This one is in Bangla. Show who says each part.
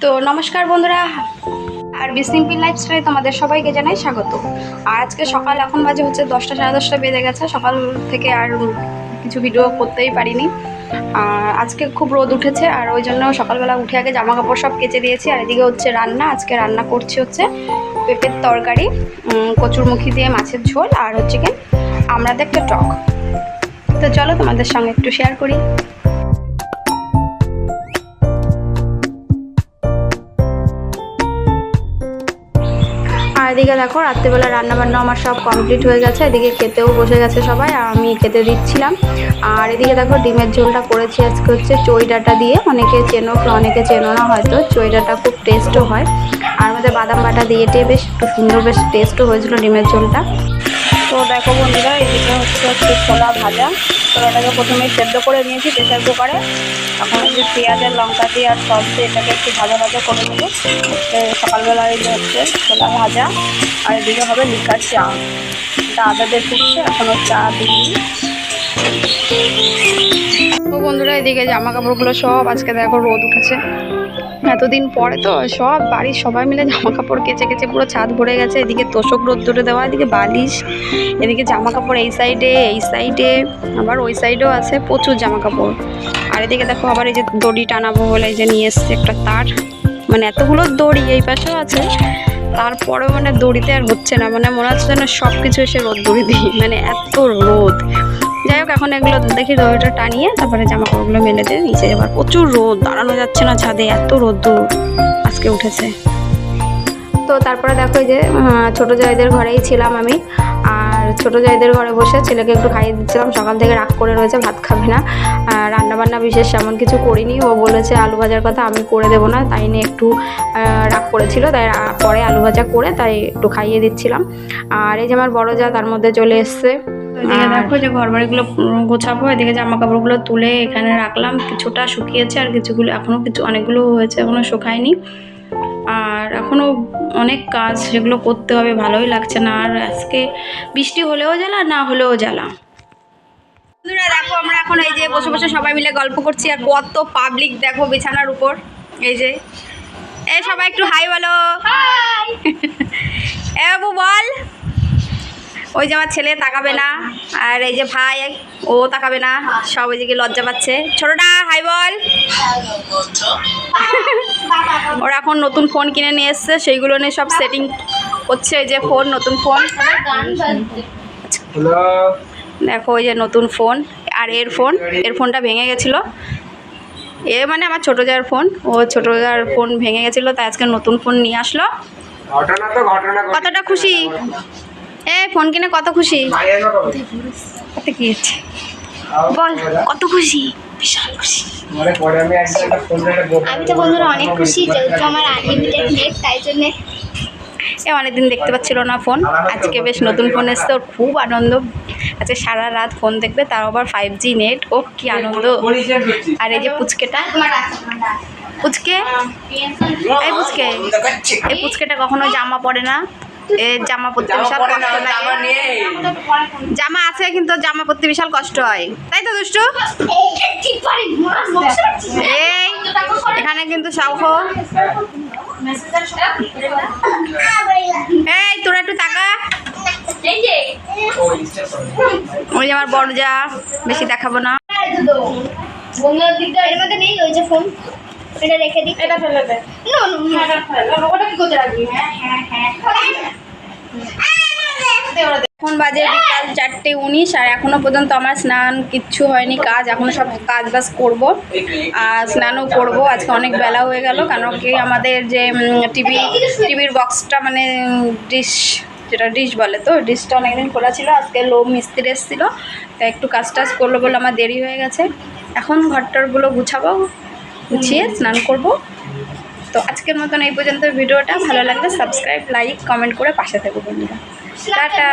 Speaker 1: তো নমস্কার বন্ধুরা, আর বিসিম্পল লাইফস্টাইলে তোমাদের সবাইকে জানাই স্বাগত। আর আজকে সকাল এখন বাজে হচ্ছে 10টা, সাড়ে 10টা বেজে গেছে। সকাল থেকে আর কিছু ভিডিও করতেই পারিনি। আর আজকে খুব রোদ উঠেছে, আর ওই জন্য সকালবেলা উঠে আগে জামা কাপড় সব কেচে দিয়েছি। আর এদিকে হচ্ছে রান্না, আজকে রান্না করছি হচ্ছে পেঁপের তরকারি, কচুরমুখী দিয়ে মাছের ঝোল, আর হচ্ছে কি আমড়াদের একটা টক। তো চলো তোমাদের সঙ্গে একটু শেয়ার করি। আর এদিকে দেখো রাত্রিবেলা রান্নাবান্না আমার সব কমপ্লিট হয়ে গেছে। এদিকে খেতেও বসে গেছে সবাই, আর আমি খেতে দিচ্ছিলাম। আর এদিকে দেখো ডিমের ঝোলটা করেছি আজকে হচ্ছে চই ডাঁটা দিয়ে। অনেকে চেনো, অনেকে চেনো না হয়তো। চই ডাঁটা খুব টেস্টও হয়, আর মধ্যে বাদাম বাটা দিয়ে বেশ একটু সুন্দর, বেশ টেস্টও হয়েছিল ডিমের ঝোলটা। তো দেখো বন্ধুরা, এদিকে হচ্ছে ছোলা ভাজা। ছোলাটাকে প্রথমেই সেদ্ধ করে নিয়েছি প্রেসার কুকারে। এখন হচ্ছে পেঁয়াজ আর লঙ্কা দিয়ে আর সস দিয়ে এটাকে একটু ভাজা ভাজা করে নেবো। সকালবেলায় হচ্ছে ছোলা ভাজা, আর এদিকে হবে লিকার চা। এটা আদাদের ফুটছে, এখনও চা দিই। তো বন্ধুরা, এদিকে জামা কাপড়গুলো সব আজকে দেখো রোদ উঠেছে এতদিন পরে, তো সব বাড়ির সবাই মিলে জামা কাপড় কেচে কেচে পুরো ছাদ ভরে গেছে। এদিকে তোষক রোদ ধরে দেওয়া, এদিকে বালিশ, এদিকে জামা কাপড় এই সাইডে আবার ওই সাইডেও আছে প্রচুর জামা কাপড়। আর এদিকে দেখো আবার এই যে দড়ি টানাবো বলে এই যে নিয়ে এসছে একটা তার, মানে এতগুলো দড়ি এই পাশেও আছে, তারপরেও মানে দড়িতে আর হচ্ছে না, মানে মনে হচ্ছে যেন সব কিছু এসে রোদ দড়ি দিই, মানে এত রোদ। যাই হোক, এখন এগুলো দেখি দড়িটা টানিয়ে তারপরে জামা কাপড়গুলো মেলে দিয়ে নিচে যাবার। প্রচুর রোদ, দাঁড়ানো যাচ্ছে না ছাদে, এত রোদ্দুর আজকে উঠেছে। তো তারপরে দেখো এই যে ছোটো জায়দের ঘরেই ছিলাম আমি, আর ছোটো জায়দের ঘরে বসে ছেলেকে একটু খাইয়ে দিচ্ছিলাম। সকাল থেকে রাগ করে রয়েছে, ভাত খাবে না। রান্নাবান্না বিশেষ এমন কিছু করিনি, ও বলেছে আলু ভাজার কথা, আমি করে দেবো না, তাই নিয়ে একটু রাগ করেছিল। তাই পরে আলু ভাজা করে তাই একটু খাইয়ে দিচ্ছিলাম। আর এই যে আমার বড় যা তার মধ্যে চলে এসছে। এদিকে দেখো যে ঘর বাড়িগুলো গোছাবো, এদিকে জামা কাপড়গুলো তুলে এখানে রাখলাম। কিছুটা শুকিয়েছে, আর কিছুগুলো এখনও অনেকগুলো হয়েছে এখনও শুকায়নি। আর এখনও অনেক কাজ সেগুলো করতে হবে, ভালোই লাগছে না। আর আজকে বৃষ্টি হলেও জ্বালা, না হলেও জ্বালা। বন্ধুরা দেখো, আমরা এখন এই যে বসে বসে সবাই মিলে গল্প করছি, আর কত পাবলিক দেখো বিছানার উপর। এই যে এই সবাই একটু হাই বলো। এ বাবু বল। ওই যে আমার ছেলে তাকাবে না, আর এই যে ভাই ও তাকাবে না, সব ওইদিকে লজ্জা পাচ্ছে। ছোটটা হাই বল। ওরা এখন নতুন ফোন কিনে নিয়ে এসছে, সেইগুলো নিয়ে সব সেটিং করছে। এই যে ফোন, নতুন ফোন দেখো, ওই যে নতুন ফোন। আর এর ফোনটা ভেঙে গেছিলো, মানে আমার ছোটো যার ফোন, ও ছোটো যার ফোন ভেঙে গেছিলো, তাই আজকে নতুন ফোন নিয়ে আসলো। কতটা খুশি ফোন কিনে, কত খুশি? কত কি হচ্ছে বল, কত খুশি? বিশাল খুশি।
Speaker 2: আমি তো বন্ধুরা অনেক খুশি, যেহেতু আমার আনলিমিটেড নেট, তাই জন্য
Speaker 1: অনেকদিন দেখতে পাচ্ছিল না ফোন, আজকে বেশ নতুন ফোন এসছে, ওর খুব আনন্দ। আজকে সারা রাত ফোন দেখবে, তাও আবার 5G নেট, ও কি আনন্দ। আর এই যে পুচকেটা, পুচকে এই পুচকেটা কখনো জামা পরে না, জামা পরতে বিশাল কষ্ট লাগে। জামা আছে কিন্তু জামা পরতে বিশাল কষ্ট হয়, তাই তো দুষ্টু? এই এখানে কিন্তু সাউহ, এই তোরা একটু তাকা। ওই যে আমার বড় যা, বেশি দেখাবো না।
Speaker 2: এর মধ্যে নেই ওই যে ফোন, এটা রেখে দিই, এটা ফেলে দে। ওটা কি করতে রাখবি?
Speaker 1: এখন বাজে বিকাল 4:19, আর এখনো পর্যন্ত আমার স্নান কিচ্ছু হয়নি, কাজ এখনো সব কাজ বাজ করবো, আর স্নানও করবো। আজকে অনেক বেলা হয়ে গেল, কারণ কি আমাদের যে টিভির বক্সটা, মানে ডিশ, যেটা ডিশ বলে, তো ডিশটা অনেকদিন খোলা ছিল। আজকে লোক মিস্ত্রি এসেছিলো, তাই একটু কাজ টাজ করলো বলে আমার দেরি হয়ে গেছে। এখন ঘরটারগুলো গুছাবো, গুছিয়ে স্নান করব। তো আজকের মতন এই পর্যন্ত ভিডিওটা। ভালো লাগলে সাবস্ক্রাইব, লাইক, কমেন্ট করে পাশে থেকো বন্ধুরা। টাটা।